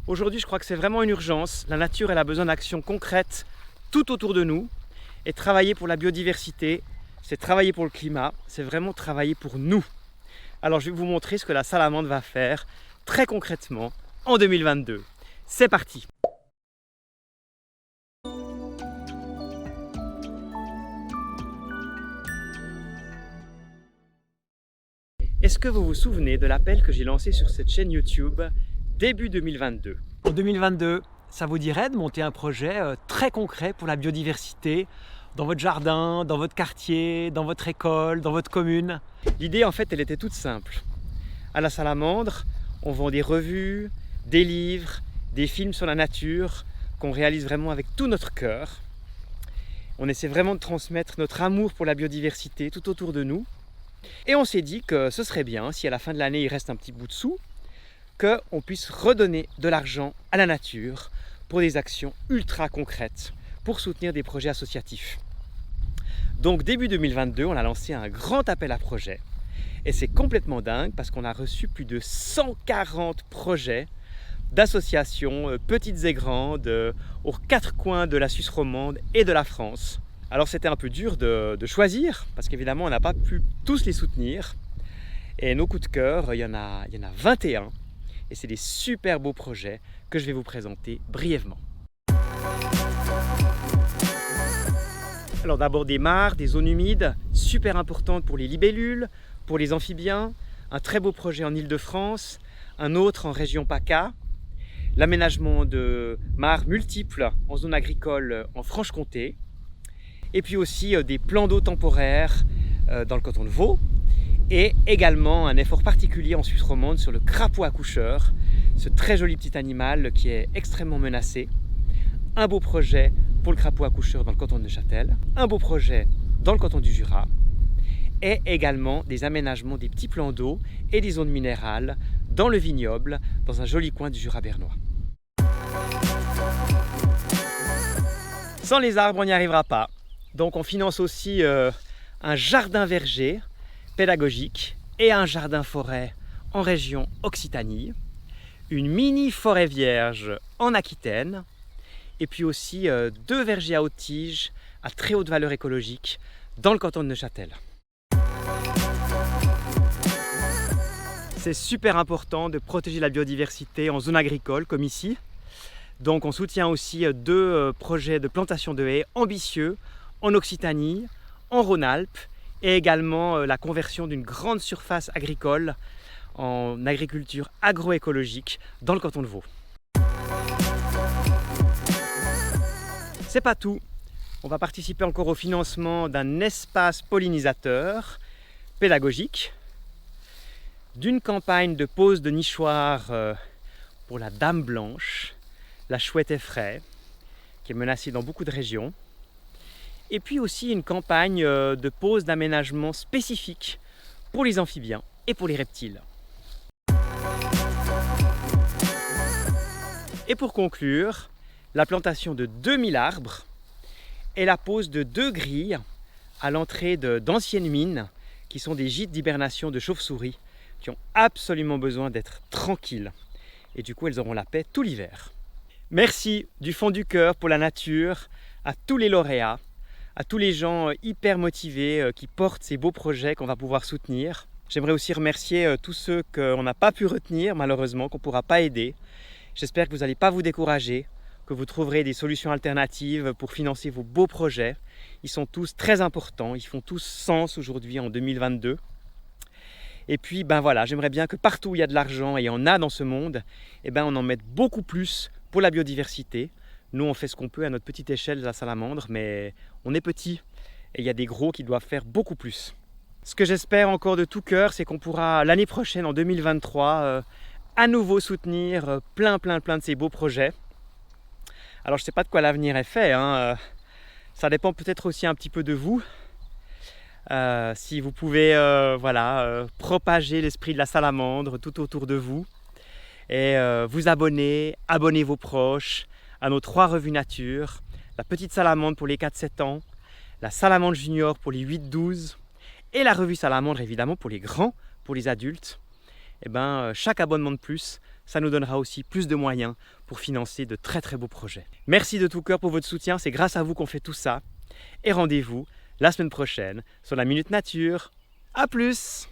Aujourd'hui, je crois que c'est vraiment une urgence. La nature, elle a besoin d'actions concrètes tout autour de nous. Et travailler pour la biodiversité, c'est travailler pour le climat, c'est vraiment travailler pour nous. Alors je vais vous montrer ce que la salamandre va faire très concrètement en 2022. C'est parti! Est-ce que vous vous souvenez de l'appel que j'ai lancé sur cette chaîne YouTube début 2022? En 2022, ça vous dirait de monter un projet très concret pour la biodiversité dans votre jardin, dans votre quartier, dans votre école, dans votre commune? L'idée en fait, elle était toute simple. À la Salamandre, on vend des revues, des livres, des films sur la nature qu'on réalise vraiment avec tout notre cœur. On essaie vraiment de transmettre notre amour pour la biodiversité tout autour de nous. Et on s'est dit que ce serait bien, si à la fin de l'année il reste un petit bout de sous, qu'on puisse redonner de l'argent à la nature pour des actions ultra concrètes, pour soutenir des projets associatifs. Donc début 2022, on a lancé un grand appel à projets. Et c'est complètement dingue parce qu'on a reçu plus de 140 projets d'associations petites et grandes aux quatre coins de la Suisse romande et de la France. Alors c'était un peu dur de choisir parce qu'évidemment on n'a pas pu tous les soutenir. Et nos coups de cœur, il y en a 21 et c'est des super beaux projets que je vais vous présenter brièvement. Alors d'abord des mares, des zones humides, super importantes pour les libellules, pour les amphibiens, un très beau projet en Île-de-France, un autre en région PACA, l'aménagement de mares multiples en zone agricole en Franche-Comté, et puis aussi des plans d'eau temporaires dans le canton de Vaud, et également un effort particulier en Suisse romande sur le crapaud accoucheur, ce très joli petit animal qui est extrêmement menacé. Un beau projet pour le crapaud accoucheur dans le canton de Neuchâtel, un beau projet dans le canton du Jura, et également des aménagements des petits plans d'eau et des zones minérales dans le vignoble, dans un joli coin du Jura bernois. Sans les arbres, on n'y arrivera pas. Donc on finance aussi un jardin verger pédagogique et un jardin forêt en région Occitanie, une mini forêt vierge en Aquitaine, et puis aussi 2 vergers à haute tige à très haute valeur écologique dans le canton de Neuchâtel. C'est super important de protéger la biodiversité en zone agricole comme ici. Donc on soutient aussi 2 projets de plantation de haies ambitieux en Occitanie, en Rhône-Alpes et également la conversion d'une grande surface agricole en agriculture agroécologique dans le canton de Vaud. C'est pas tout, on va participer encore au financement d'un espace pollinisateur pédagogique, d'une campagne de pose de nichoirs pour la dame blanche, la chouette effraie, qui est menacée dans beaucoup de régions, et puis aussi une campagne de pose d'aménagement spécifique pour les amphibiens et pour les reptiles. Et pour conclure, la plantation de 2000 arbres et la pose de 2 grilles à l'entrée d'anciennes mines qui sont des gîtes d'hibernation de chauves-souris qui ont absolument besoin d'être tranquilles. Et du coup, elles auront la paix tout l'hiver. Merci du fond du cœur pour la nature, à tous les lauréats, à tous les gens hyper motivés qui portent ces beaux projets qu'on va pouvoir soutenir. J'aimerais aussi remercier tous ceux qu'on n'a pas pu retenir, malheureusement, qu'on ne pourra pas aider. J'espère que vous n'allez pas vous décourager, que vous trouverez des solutions alternatives pour financer vos beaux projets. Ils sont tous très importants, ils font tous sens aujourd'hui en 2022. Et puis ben voilà, j'aimerais bien que partout où il y a de l'argent, et il y en a dans ce monde, on en mette beaucoup plus pour la biodiversité. Nous on fait ce qu'on peut à notre petite échelle de la Salamandre, mais on est petit et il y a des gros qui doivent faire beaucoup plus. Ce que j'espère encore de tout cœur, c'est qu'on pourra l'année prochaine, en 2023, à nouveau soutenir plein de ces beaux projets. Alors je ne sais pas de quoi l'avenir est fait, ça dépend peut-être aussi un petit peu de vous. Si vous pouvez propager l'esprit de la salamandre tout autour de vous et vous abonner vos proches à nos 3 revues nature, la petite salamandre pour les 4-7 ans, la salamandre junior pour les 8-12 et la revue salamandre évidemment pour les grands, pour les adultes. Chaque abonnement de plus ça nous donnera aussi plus de moyens pour financer de très très beaux projets. Merci de tout cœur pour votre soutien, c'est grâce à vous qu'on fait tout ça. Et rendez-vous la semaine prochaine sur la Minute Nature. À plus!